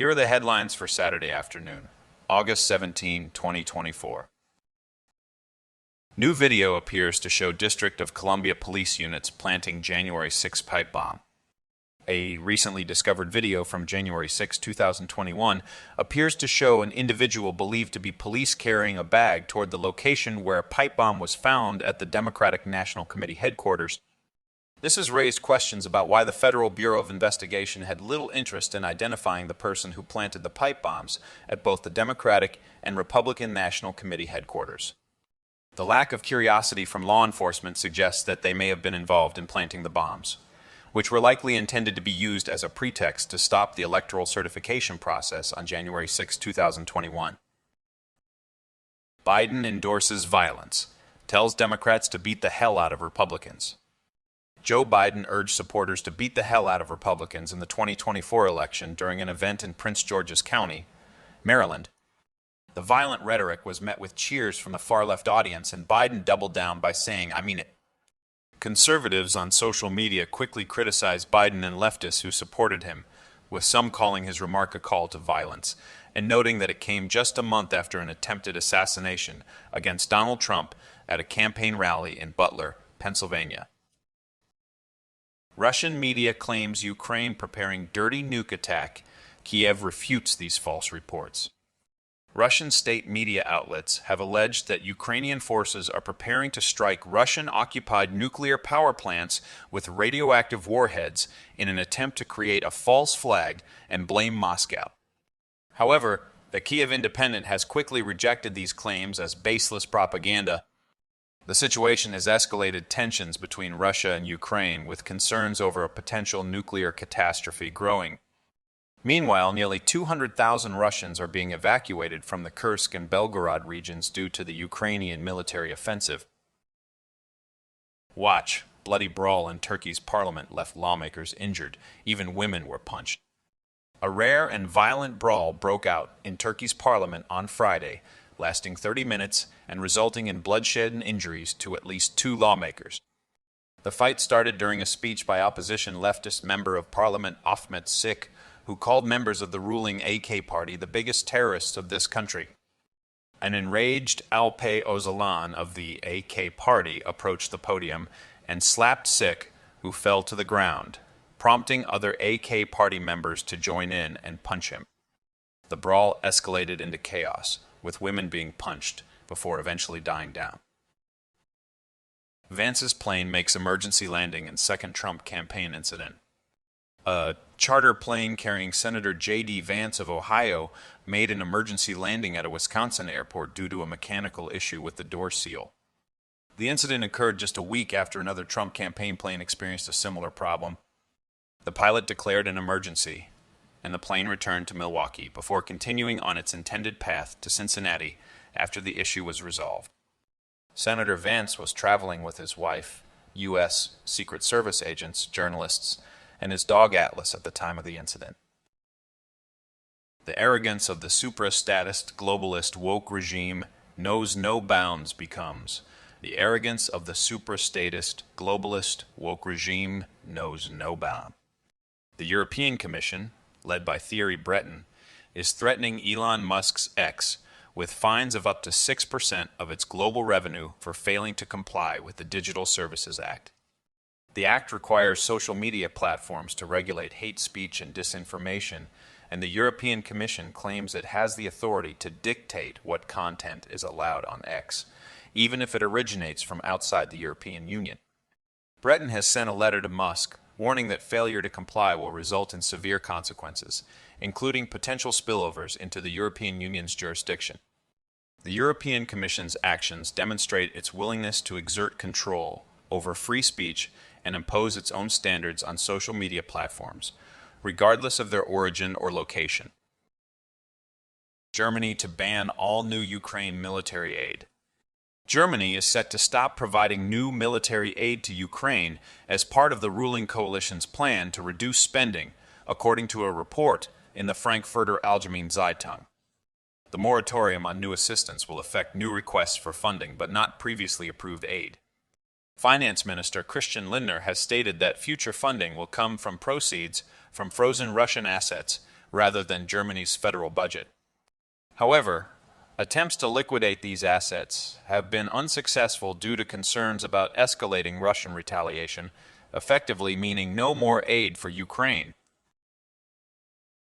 Here are the headlines for Saturday afternoon, August 17, 2024. New video appears to show District of Columbia police units planting January 6 pipe bomb. A recently discovered video from January 6, 2021 appears to show an individual believed to be police carrying a bag toward the location where a pipe bomb was found at the Democratic National Committee headquarters. This has raised questions about why the Federal Bureau of Investigation had little interest in identifying the person who planted the pipe bombs at both the Democratic and Republican National Committee headquarters. The lack of curiosity from law enforcement suggests that they may have been involved in planting the bombs, which were likely intended to be used as a pretext to stop the electoral certification process on January 6, 2021. Biden endorses violence, tells Democrats to beat the hell out of Republicans. Joe Biden urged supporters to beat the hell out of Republicans in the 2024 election during an event in Prince George's County, Maryland. The violent rhetoric was met with cheers from the far-left audience, and Biden doubled down by saying, "I mean it." Conservatives on social media quickly criticized Biden and leftists who supported him, with some calling his remark a call to violence, and noting that it came just a month after an attempted assassination against Donald Trump at a campaign rally in Butler, Pennsylvania. Russian media claims Ukraine preparing dirty nuke attack. Kiev refutes these false reports. Russian state media outlets have alleged that Ukrainian forces are preparing to strike Russian-occupied nuclear power plants with radioactive warheads in an attempt to create a false flag and blame Moscow. However, the Kiev Independent has quickly rejected these claims as baseless propaganda. The situation has escalated tensions between Russia and Ukraine, with concerns over a potential nuclear catastrophe growing. Meanwhile, nearly 200,000 Russians are being evacuated from the Kursk and Belgorod regions due to the Ukrainian military offensive. Watch. Bloody brawl in Turkey's parliament left lawmakers injured. Even women were punched. A rare and violent brawl broke out in Turkey's parliament on Friday, lasting 30 minutes and resulting in bloodshed and injuries to at least 2 lawmakers. The fight started during a speech by opposition leftist member of parliament Ahmet Sik, who called members of the ruling AK party the biggest terrorists of this country. An enraged Alpay Öcalan of the AK party approached the podium and slapped Sik, who fell to the ground, prompting other AK party members to join in and punch him. The brawl escalated into chaos, with women being punched before eventually dying down. Vance's plane makes emergency landing in second Trump campaign incident. A charter plane carrying Senator J.D. Vance of Ohio made an emergency landing at a Wisconsin airport due to a mechanical issue with the door seal. The incident occurred just a week after another Trump campaign plane experienced a similar problem. The pilot declared an emergency, and the plane returned to Milwaukee before continuing on its intended path to Cincinnati after the issue was resolved. Senator Vance was traveling with his wife, U.S. Secret Service agents, journalists, and his dog Atlas at the time of the incident. The arrogance of the supra-statist, globalist, woke regime knows no bounds becomes. The arrogance of the supra-statist, globalist, woke regime knows no bound. The European Commission, led by Thierry Breton, is threatening Elon Musk's X with fines of up to 6% of its global revenue for failing to comply with the Digital Services Act. The act requires social media platforms to regulate hate speech and disinformation, and the European Commission claims it has the authority to dictate what content is allowed on X, even if it originates from outside the European Union. Breton has sent a letter to Musk warning that failure to comply will result in severe consequences, including potential spillovers into the European Union's jurisdiction. The European Commission's actions demonstrate its willingness to exert control over free speech and impose its own standards on social media platforms, regardless of their origin or location. Germany to ban all new Ukraine military aid. Germany is set to stop providing new military aid to Ukraine as part of the ruling coalition's plan to reduce spending, according to a report in the Frankfurter Allgemeine Zeitung. The moratorium on new assistance will affect new requests for funding, but not previously approved aid. Finance Minister Christian Lindner has stated that future funding will come from proceeds from frozen Russian assets, rather than Germany's federal budget. However, attempts to liquidate these assets have been unsuccessful due to concerns about escalating Russian retaliation, effectively meaning no more aid for Ukraine.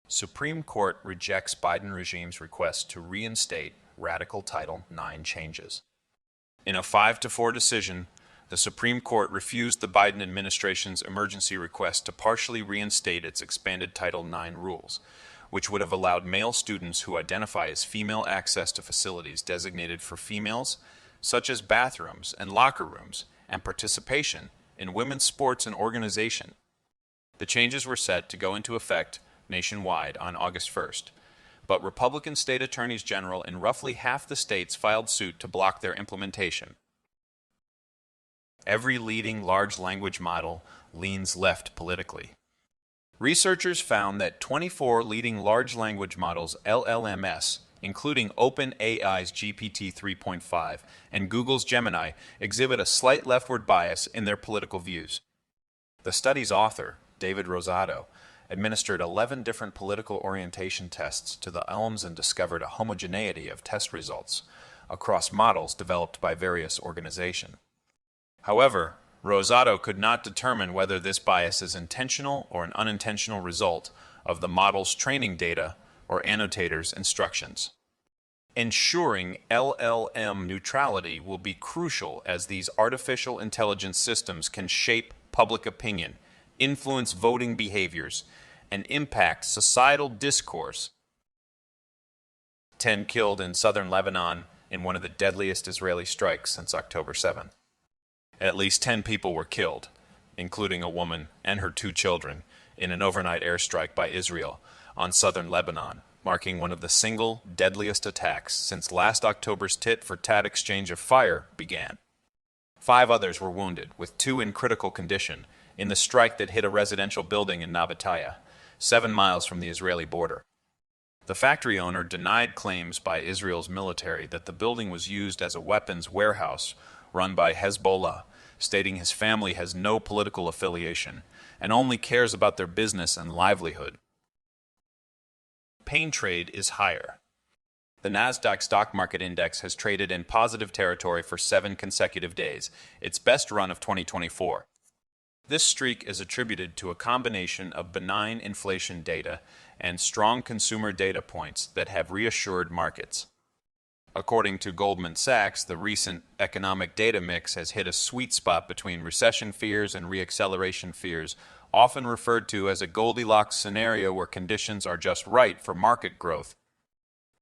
Supreme Court rejects Biden regime's request to reinstate radical Title IX changes. In a 5-4 decision, the Supreme Court refused the Biden administration's emergency request to partially reinstate its expanded Title IX rules, which would have allowed male students who identify as female access to facilities designated for females, such as bathrooms and locker rooms, and participation in women's sports and organization. The changes were set to go into effect nationwide on August 1st, but Republican state attorneys general in roughly half the states filed suit to block their implementation. Every leading large language model leans left politically. Researchers found that 24 leading large language models LLMs, including OpenAI's GPT 3.5 and Google's Gemini, exhibit a slight leftward bias in their political views. The study's author, David Rosado, administered 11 different political orientation tests to the ELMs and discovered a homogeneity of test results across models developed by various organizations. However, Rosado could not determine whether this bias is intentional or an unintentional result of the model's training data or annotator's instructions. Ensuring LLM neutrality will be crucial as these artificial intelligence systems can shape public opinion, influence voting behaviors, and impact societal discourse. 10 killed in southern Lebanon in one of the deadliest Israeli strikes since October 7th. At least 10 people were killed, including a woman and her 2 children, in an overnight airstrike by Israel on southern Lebanon, marking one of the single deadliest attacks since last October's tit-for-tat exchange of fire began. 5 others were wounded, with 2 in critical condition, in the strike that hit a residential building in Nabataya, 7 miles from the Israeli border. The factory owner denied claims by Israel's military that the building was used as a weapons warehouse run by Hezbollah, stating his family has no political affiliation and only cares about their business and livelihood. Pain trade is higher. The Nasdaq stock market index has traded in positive territory for 7 consecutive days, its best run of 2024. This streak is attributed to a combination of benign inflation data and strong consumer data points that have reassured markets. According to Goldman Sachs, the recent economic data mix has hit a sweet spot between recession fears and reacceleration fears, often referred to as a Goldilocks scenario where conditions are just right for market growth